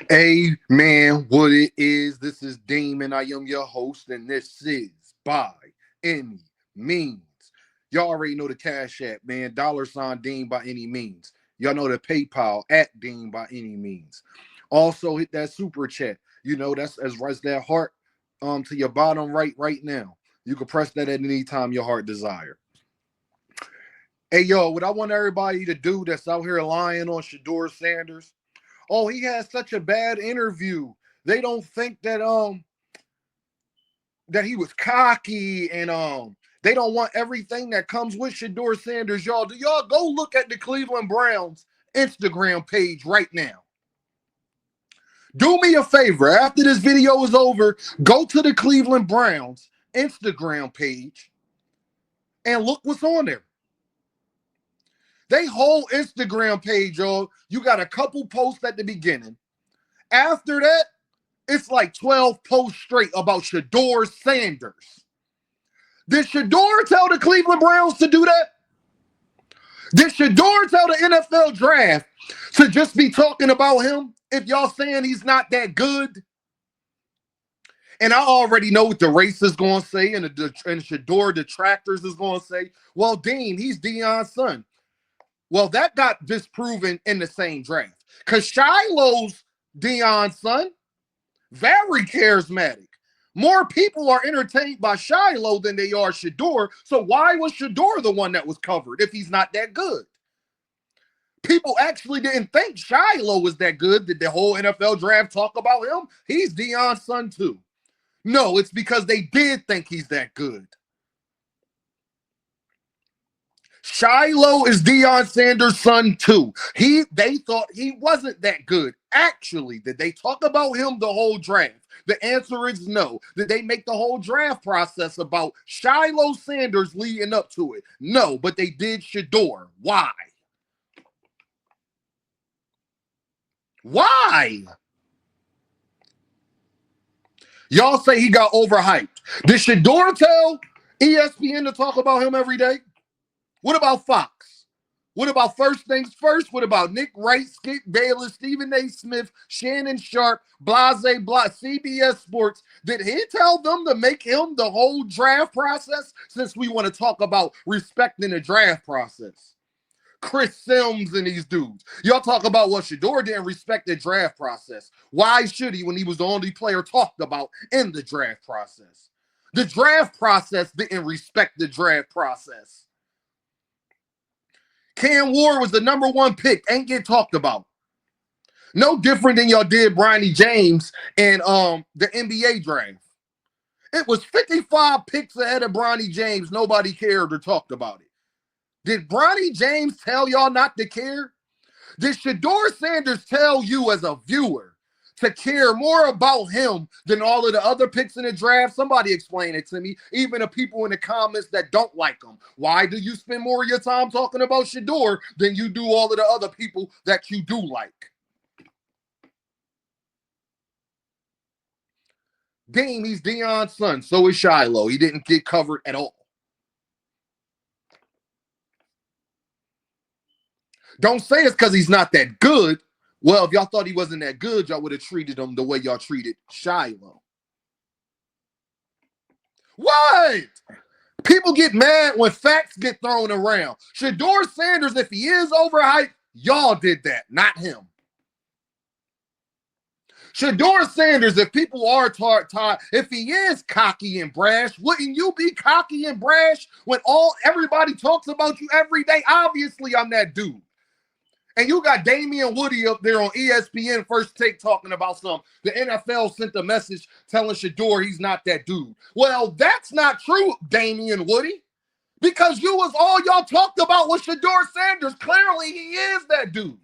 Hey man, what it is? This is Demon. I am your host, and this is By Any Means. Y'all already know the Cash App, man. $ Dean by any means. Y'all know the PayPal at Dean by any means. Also hit that super chat. That's as right as that heart to your bottom right now. You can press that at any time your heart desire. Hey yo, what I want everybody to do that's out here lying on Shedeur Sanders. Oh, he had such a bad interview. They don't think that he was cocky and they don't want everything that comes with Shedeur Sanders. Y'all, do y'all go look at the Cleveland Browns Instagram page right now? Do me a favor. After this video is over, go to the Cleveland Browns Instagram page and look what's on there. They whole Instagram page, y'all. You got a couple posts at the beginning. After that, it's like 12 posts straight about Shedeur Sanders. Did Shedeur tell the Cleveland Browns to do that? Did Shedeur tell the NFL draft to just be talking about him if y'all saying he's not that good? And I already know what the race is going to say and the Shedeur detractors is going to say. Well, Dean, he's Deion's son. Well, that got disproven in the same draft because Shiloh's Deion's son. Very charismatic. More people are entertained by Shiloh than they are Shedeur. So why was Shedeur the one that was covered if he's not that good? People actually didn't think Shiloh was that good. Did the whole NFL draft talk about him? He's Deion's son too. No, it's because they did think he's that good. Shiloh is Deion Sanders' son too. They thought he wasn't that good. Actually, did they talk about him the whole draft? The answer is no. Did they make the whole draft process about Shiloh Sanders leading up to it? No, but they did Shedeur. Why? Why? Y'all say he got overhyped. Did Shedeur tell ESPN to talk about him every day? What about Fox? What about First Things First? What about Nick Wright, Skip Bayless, Stephen A. Smith, Shannon Sharp, Blase Blah, CBS Sports? Did he tell them to make him the whole draft process? Since we want to talk about respecting the draft process. Chris Sims and these dudes. Y'all talk about what Shedeur didn't respect the draft process. Why should he when he was the only player talked about in the draft process? The draft process didn't respect the draft process. Cam Ward was the #1 pick. Ain't get talked about. No different than y'all did Bronny James in the NBA draft. It was 55 picks ahead of Bronny James. Nobody cared or talked about it. Did Bronny James tell y'all not to care? Did Shedeur Sanders tell you as a viewer to care more about him than all of the other picks in the draft? Somebody explain it to me. Even the people in the comments that don't like him. Why do you spend more of your time talking about Shedeur than you do all of the other people that you do like? Dean, he's Deion's son. So is Shiloh. He didn't get covered at all. Don't say it's because he's not that good. Well, if y'all thought he wasn't that good, y'all would have treated him the way y'all treated Shiloh. What? People get mad when facts get thrown around. Shedeur Sanders, if he is overhyped, y'all did that, not him. Shedeur Sanders, if people are tired, if he is cocky and brash, wouldn't you be cocky and brash when everybody talks about you every day? Obviously, I'm that dude. And you got Damian Woody up there on ESPN First Take talking about something. The NFL sent a message telling Shedeur he's not that dude. Well, that's not true, Damian Woody, because all y'all talked about was Shedeur Sanders. Clearly, he is that dude.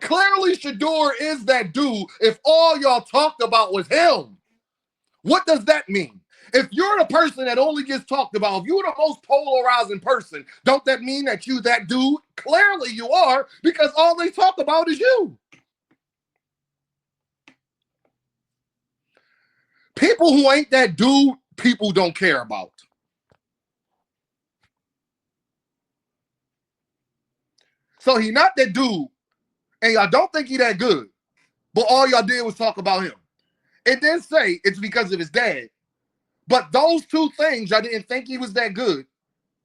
Clearly, Shedeur is that dude if all y'all talked about was him. What does that mean? If you're the person that only gets talked about, if you're the most polarizing person, don't that mean that you that dude? Clearly you are, because all they talk about is you. People who ain't that dude, people don't care about. So he not that dude, and y'all don't think he that good. but all y'all did was talk about him. It didn't say it's because of his dad. But those two things, y'all didn't think he was that good.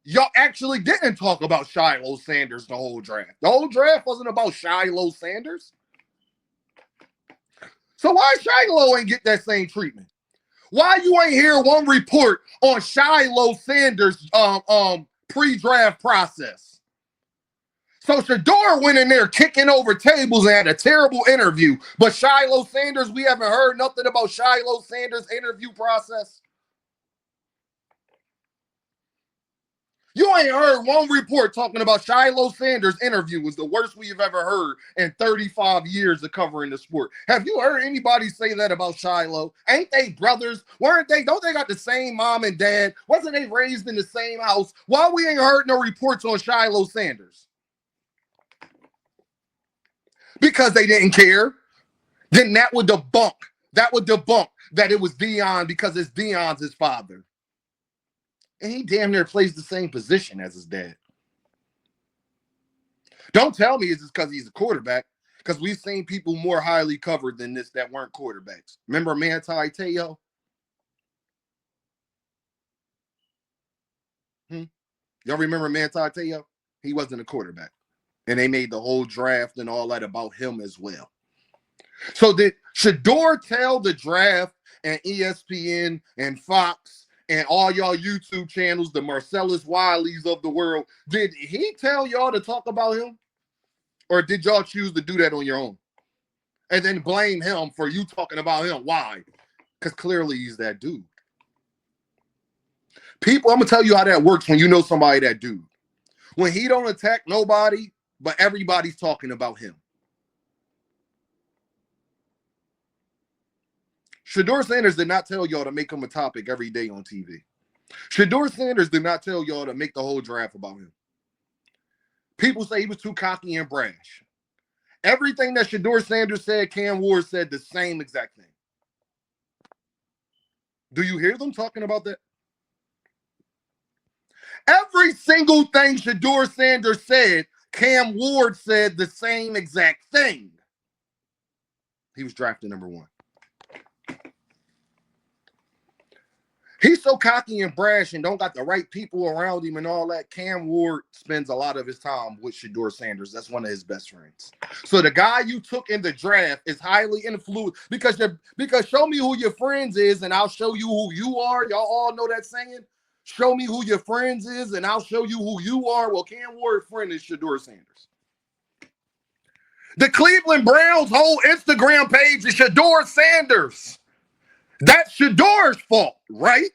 Y'all actually didn't talk about Shiloh Sanders the whole draft. The whole draft wasn't about Shiloh Sanders. So why Shiloh ain't get that same treatment? Why you ain't hear one report on Shiloh Sanders' pre-draft process? So Shedeur went in there kicking over tables and had a terrible interview. But Shiloh Sanders, we haven't heard nothing about Shiloh Sanders' interview process. You ain't heard one report talking about Shiloh Sanders' interview was the worst we've ever heard in 35 years of covering the sport. Have you heard anybody say that about Shiloh? Ain't they brothers? Weren't they? Don't they got the same mom and dad? Wasn't they raised in the same house? Why we ain't heard no reports on Shiloh Sanders? Because they didn't care. Then that would debunk that it was Deion because it's Deion's his father. And he damn near plays the same position as his dad. Don't tell me it's just because he's a quarterback, because we've seen people more highly covered than this that weren't quarterbacks. Remember Manti Te'o? Y'all remember Manti Te'o? He wasn't a quarterback. And they made the whole draft and all that about him as well. So did Shedeur tell the draft and ESPN and Fox and all y'all YouTube channels, the Marcellus Wileys of the world, did he tell y'all to talk about him? Or did y'all choose to do that on your own? And then blame him for you talking about him. Why? Because clearly he's that dude. People, I'm going to tell you how that works when you know somebody that dude. When he don't attack nobody, but everybody's talking about him. Shedeur Sanders did not tell y'all to make him a topic every day on TV. Shedeur Sanders did not tell y'all to make the whole draft about him. People say he was too cocky and brash. Everything that Shedeur Sanders said, Cam Ward said the same exact thing. Do you hear them talking about that? Every single thing Shedeur Sanders said, Cam Ward said the same exact thing. He was drafted number 1. He's so cocky and brash and don't got the right people around him and all that. Cam Ward spends a lot of his time with Shedeur Sanders. That's one of his best friends. So the guy you took in the draft is highly influenced because show me who your friends is and I'll show you who you are. Y'all all know that saying? Show me who your friends is and I'll show you who you are. Well, Cam Ward's friend is Shedeur Sanders. The Cleveland Browns' whole Instagram page is Shedeur Sanders. That's Shedeur's fault, right?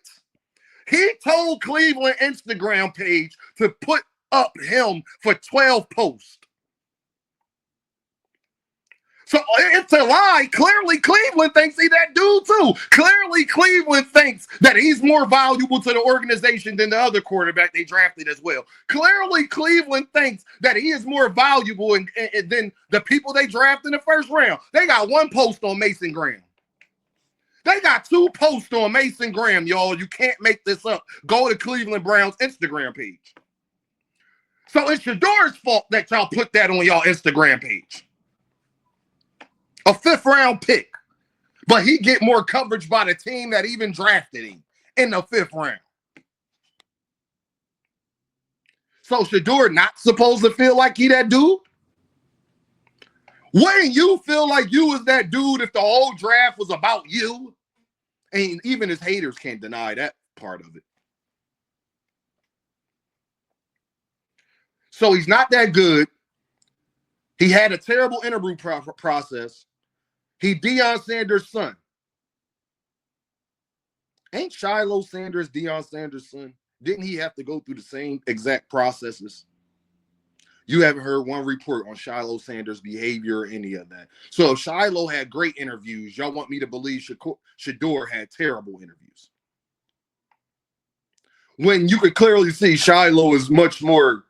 He told Cleveland Instagram page to put up him for 12 posts. So it's a lie. Clearly, Cleveland thinks he's that dude too. Clearly, Cleveland thinks that he's more valuable to the organization than the other quarterback they drafted as well. Clearly, Cleveland thinks that he is more valuable than the people they drafted in the first round. They got one post on Mason Graham. They got 2 posts on Mason Graham, y'all. You can't make this up. Go to Cleveland Browns Instagram page. So it's Shedeur's fault that y'all put that on y'all Instagram page. A 5th round pick. But he get more coverage by the team that even drafted him in the 5th round. So Shedeur not supposed to feel like he that dude? Wouldn't you feel like you was that dude if the whole draft was about you? And even his haters can't deny that part of it. So he's not that good. He had a terrible interview process. He Deion Sanders' son. Ain't Shiloh Sanders Deion Sanders' son? Didn't he have to go through the same exact processes? You haven't heard one report on Shiloh Sanders' behavior or any of that. So if Shiloh had great interviews, y'all want me to believe Shedeur had terrible interviews. When you could clearly see Shiloh is much more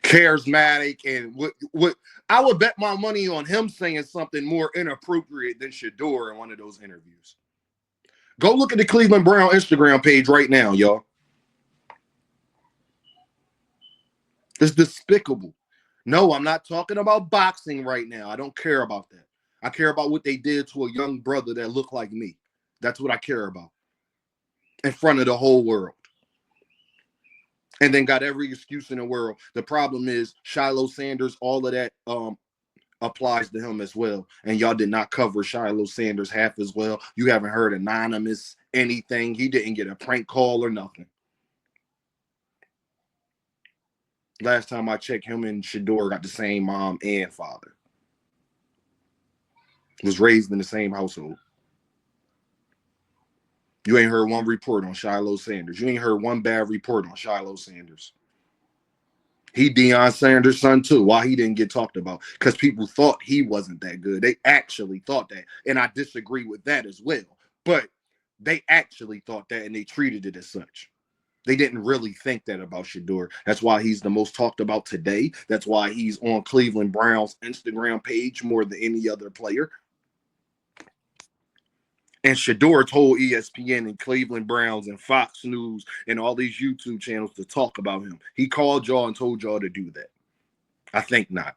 charismatic and what I would bet my money on him saying something more inappropriate than Shedeur in one of those interviews. Go look at the Cleveland Brown Instagram page right now, y'all. It's despicable. No, I'm not talking about boxing right now. I don't care about that. I care about what they did to a young brother that looked like me. That's what I care about in front of the whole world. And then got every excuse in the world. The problem is Shiloh Sanders, all of that applies to him as well. And y'all did not cover Shiloh Sanders half as well. You haven't heard anonymous anything. He didn't get a prank call or nothing. Last time I checked, him and Shedeur got the same mom and father. Was raised in the same household. You ain't heard one report on Shiloh Sanders. You ain't heard one bad report on Shiloh Sanders. He Deion Sanders' son too. Why he didn't get talked about? Because people thought he wasn't that good. They actually thought that. And I disagree with that as well. But they actually thought that and they treated it as such. They didn't really think that about Shedeur. That's why he's the most talked about today. That's why he's on Cleveland Browns Instagram page more than any other player. And Shedeur told ESPN and Cleveland Browns and Fox News and all these YouTube channels to talk about him. He called y'all and told y'all to do that. I think not.